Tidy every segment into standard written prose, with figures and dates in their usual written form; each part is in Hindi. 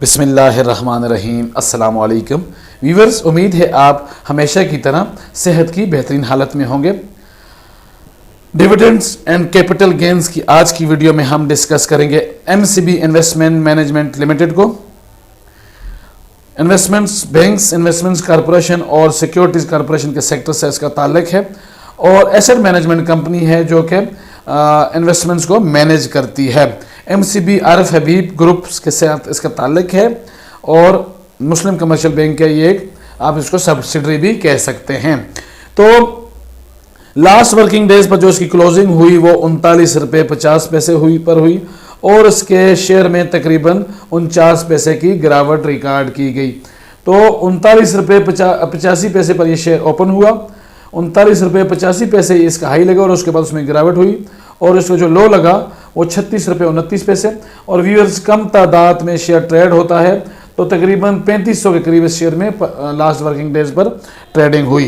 बिस्मिल्लाहिर्रहमानिर्रहीम। अस्सलाम वालेकुम व्यूवर्स, उम्मीद है आप हमेशा की तरह सेहत की बेहतरीन हालत में होंगे। डिविडेंड्स एंड कैपिटल गेंस की आज की वीडियो में हम डिस्कस करेंगे एमसीबी इन्वेस्टमेंट मैनेजमेंट लिमिटेड को। इन्वेस्टमेंट्स बैंक्स, इन्वेस्टमेंट्स कॉरपोरेशन और सिक्योरिटीज कॉरपोरेशन के सेक्टर से इसका ताल्लुक है और एसेट मैनेजमेंट कंपनी है जो कि इन्वेस्टमेंट्स को मैनेज करती है। एमसीबी आरिफ हबीब ग्रुप के साथ इसका ताल्लुक है और मुस्लिम कमर्शियल बैंक का ये आप इसको सब्सिडरी भी कह सकते हैं। तो लास्ट वर्किंग डेज पर जो इसकी क्लोजिंग हुई वो 39 रुपये 50 पैसे हुई और इसके शेयर में तकरीबन 49 पैसे की गिरावट रिकॉर्ड की गई। तो 39 रुपये 85 पैसे पर यह शेयर ओपन हुआ, 39 रुपये 85 पैसे इसका हाई लगा और उसके बाद उसमें गिरावट हुई और इसको जो लो लगा वो 36 रुपये 29 पैसे। और व्यूअर्स, कम तादाद में शेयर ट्रेड होता है तो तकरीबन 3500 के करीब इस शेयर में लास्ट वर्किंग डेज पर ट्रेडिंग हुई।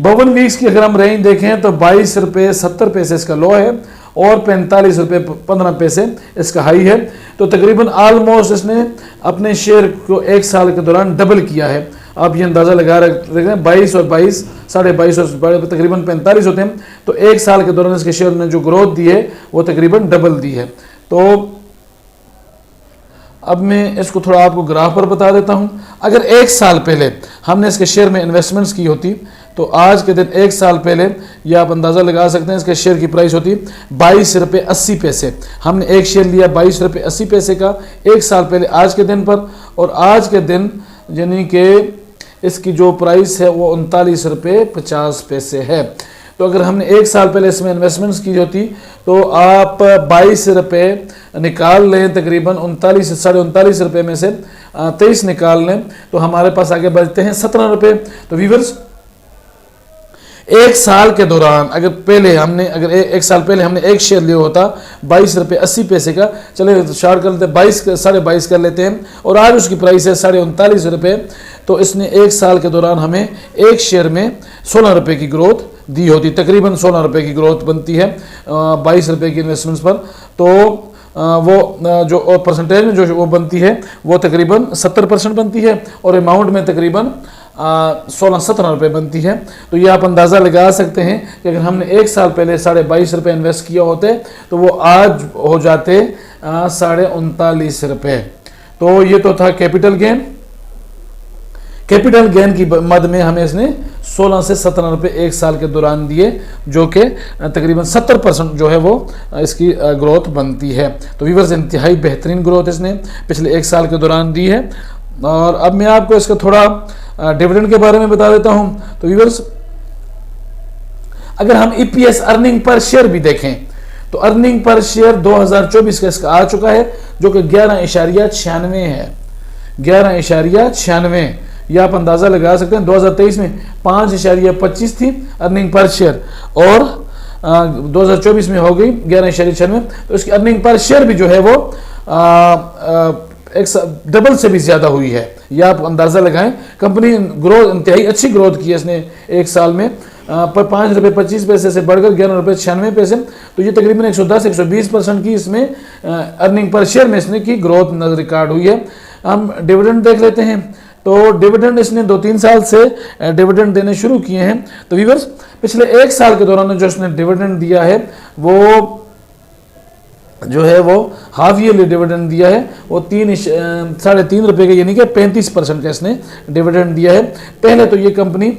52 वीक्स की अगर हम रेंज देखें तो 22 रुपये 70 पैसे इसका लो है और 45 रुपये 15 पैसे इसका हाई है। तो तकरीबन ऑलमोस्ट इसने अपने शेयर को एक साल के दौरान डबल किया है। आप ये अंदाज़ा लगा रहे हैं 22 और 22 22.5 और तकरीबन 45 होते हैं। तो एक साल के दौरान इसके शेयर ने जो ग्रोथ दी है वो तकरीबन डबल दी है। तो अब मैं इसको थोड़ा आपको ग्राफ पर बता देता हूं। अगर एक साल पहले हमने इसके शेयर में इन्वेस्टमेंट्स की होती तो आज के दिन एक साल पहले ये आप अंदाज़ा लगा सकते हैं इसके शेयर की प्राइस होती 22 रुपये 80 पैसे। हमने एक शेयर लिया 22 रुपये 80 पैसे का एक साल पहले आज के दिन पर, और आज के दिन यानी कि इसकी जो प्राइस है वो 39 रुपये 50 पैसे है। तो अगर हमने एक साल पहले इसमें इन्वेस्टमेंट्स की होती तो आप 22 रुपये निकाल लें, तकरीबन 39 रुपये में से 23 निकाल लें तो हमारे पास आगे बचते हैं 17 रुपये। तो व्यूअर्स, एक साल के दौरान अगर एक साल पहले हमने एक शेयर लिया होता 22 रुपये 80 पैसे का, चले शार्ट कर लेते हैं 22 कर लेते हैं और आज उसकी प्राइस है 39.5 रुपये। तो इसने एक साल के दौरान हमें एक शेयर में 16 रुपये की ग्रोथ दी होती, तकरीबन 16 रुपये की ग्रोथ बनती है 22 रुपये की इन्वेस्टमेंट्स पर। तो वो जो परसेंटेज में जो वो बनती है वो तकरीबन 70% बनती है और अमाउंट में तकरीबन 16-17 रुपये बनती है। तो ये आप अंदाज़ा लगा सकते हैं कि अगर हमने एक साल पहले 22.5 रुपये इन्वेस्ट किया होते तो वो आज हो जाते 39.5 रुपये। तो ये तो था कैपिटल गेन। कैपिटल गेन की मद में हमें इसने 16 से 17 रुपये एक साल के दौरान दिए, जो कि तकरीबन 70% जो है वो इसकी ग्रोथ बनती है। तो व्यूअर्स, इंतहाई बेहतरीन ग्रोथ इसने पिछले एक साल के दौरान दी है। और अब मैं आपको इसका थोड़ा डिविडेंड के बारे में बता देता हूं। तो व्यूअर्स, अगर हम ईपीएस अर्निंग पर शेयर भी देखें तो अर्निंग पर शेयर 2024 का इसका आ चुका है जो कि 11.96 है। 11.96 यह आप अंदाजा लगा सकते हैं। 2023 में 5.25 थी अर्निंग पर शेयर और 2024 में हो गई 11.96। तो इसकी अर्निंग पर शेयर भी जो है वो एक डबल से भी ज्यादा हुई है। यह आप अंदाजा लगाएं। कंपनी ग्रोथ इंतहाई अच्छी ग्रोथ की है इसने एक साल में, पर 5 रुपये 25 पैसे से बढ़कर 11 रुपये 96 पैसे। तो ये तकरीबन 110-120% की इसमें अर्निंग पर शेयर में इसने की ग्रोथ रिकॉर्ड हुई है। हम डिविडेंड देख लेते हैं। तो डिविडेंड इसने 2-3 साल से डिविडेंड देने शुरू किए हैं। तो व्यूअर्स, पिछले एक साल के दौरान जो इसने डिविडेंड दिया है वो जो है वो हाफ ईयरली डिविडेंड दिया है वो 3.5 रुपये का, यानी कि 35% का इसने डिविडेंड दिया है। पहले तो ये कंपनी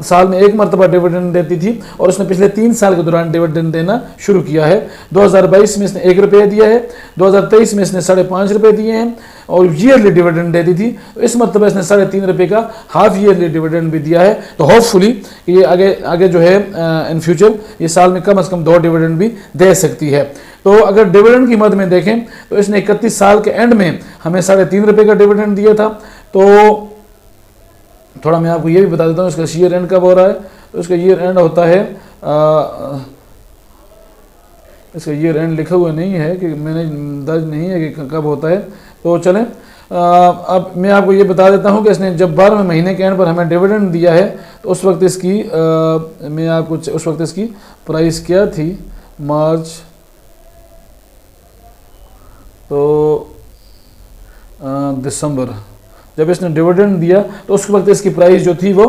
साल में एक मरतबा डिविडेंड देती थी और उसने पिछले 3 साल के दौरान डिविडेंड देना शुरू किया है। 2022 में इसने 1 रुपये दिया है, 2023 में इसने 5.5 रुपये दिए हैं और ईयरली डिविडेंड देती थी। तो इस मरतबा इसने 3.5 रुपये का हाफ ईयरली डिविडेंड भी दिया है। तो होपफुली ये आगे जो है इन फ्यूचर ये साल में कम से कम 2 डिविडेंड भी दे सकती है। तो अगर डिविडेंड की मद में देखें तो इसने 31 साल के एंड में हमें 3.5 रुपये का डिविडेंड दिया था। तो थोड़ा मैं आपको ये भी बता देता हूँ इसका ईयर एंड कब हो रहा है। तो इसका ईयर एंड होता है, इसका ईयर एंड लिखा हुआ नहीं है कि मैंने दर्ज नहीं है कि कब होता है। तो चलें, अब मैं आपको ये बता देता हूँ कि इसने जब 12वें महीने के एंड पर हमें डिविडेंड दिया है तो उस वक्त इसकी मैं आपको उस वक्त इसकी प्राइस क्या थी मार्च, तो दिसंबर, जब इसने डिविडेंड दिया तो उस वक्त इसकी प्राइस जो थी वो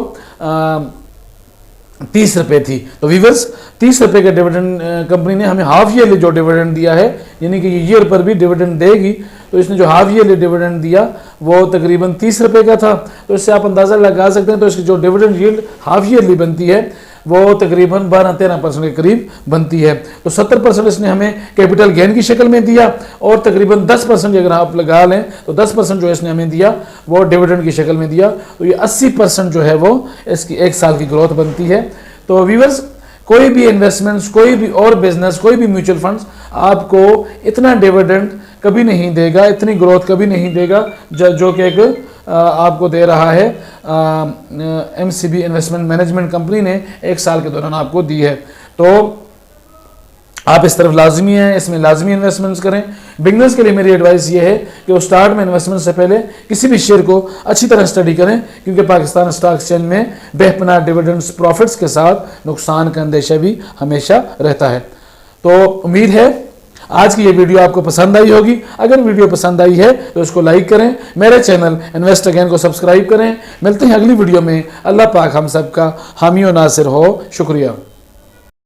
30 रुपये थी। तो वीवर्स 30 रुपये के डिविडेंड कंपनी ने हमें हाफ ईयरली जो डिविडेंड दिया है, यानी कि ईयर पर भी डिविडेंड देगी, तो इसने जो हाफ ईयरली डिविडेंड दिया वो तकरीबन 30 रुपये का था। तो इससे आप अंदाज़ा लगा सकते हैं, तो इसकी जो डिविडेंड यील्ड हाफ ईयरली बनती है वो तकरीबन 12-13% के करीब बनती है। तो 70% इसने हमें कैपिटल गेन की शक्ल में दिया, और तकरीबन 10% अगर आप लगा लें तो 10% जो इसने हमें दिया वो डिविडेंड की शक्ल में दिया। तो ये 80% जो है वो इसकी एक साल की ग्रोथ बनती है। तो व्यूअर्स, कोई भी इन्वेस्टमेंट्स, कोई भी और बिजनेस, कोई भी म्यूचुअल फंड्स आपको इतना डिविडेंड कभी नहीं देगा, इतनी ग्रोथ कभी नहीं देगा जो कि एक आपको दे रहा है MCB इन्वेस्टमेंट मैनेजमेंट कंपनी ने एक साल के दौरान आपको दी है। तो आप इस तरफ लाजमी हैं, इसमें लाजमी इन्वेस्टमेंट्स करें। बिगनर्स के लिए मेरी एडवाइस ये है कि वो स्टार्ट में इन्वेस्टमेंट से पहले किसी भी शेयर को अच्छी तरह स्टडी करें, क्योंकि पाकिस्तान स्टॉक एक्सचेंज में बेपनाह डिविडेंड्स प्रॉफिट्स के साथ नुकसान का अंदेशा भी हमेशा रहता है। तो उम्मीद है आज की ये वीडियो आपको पसंद आई होगी। अगर वीडियो पसंद आई है तो इसको लाइक करें, मेरे चैनल इन्वेस्ट अगेन को सब्सक्राइब करें। मिलते हैं अगली वीडियो में। अल्लाह पाक हम सबका हामी और नासिर हो। शुक्रिया।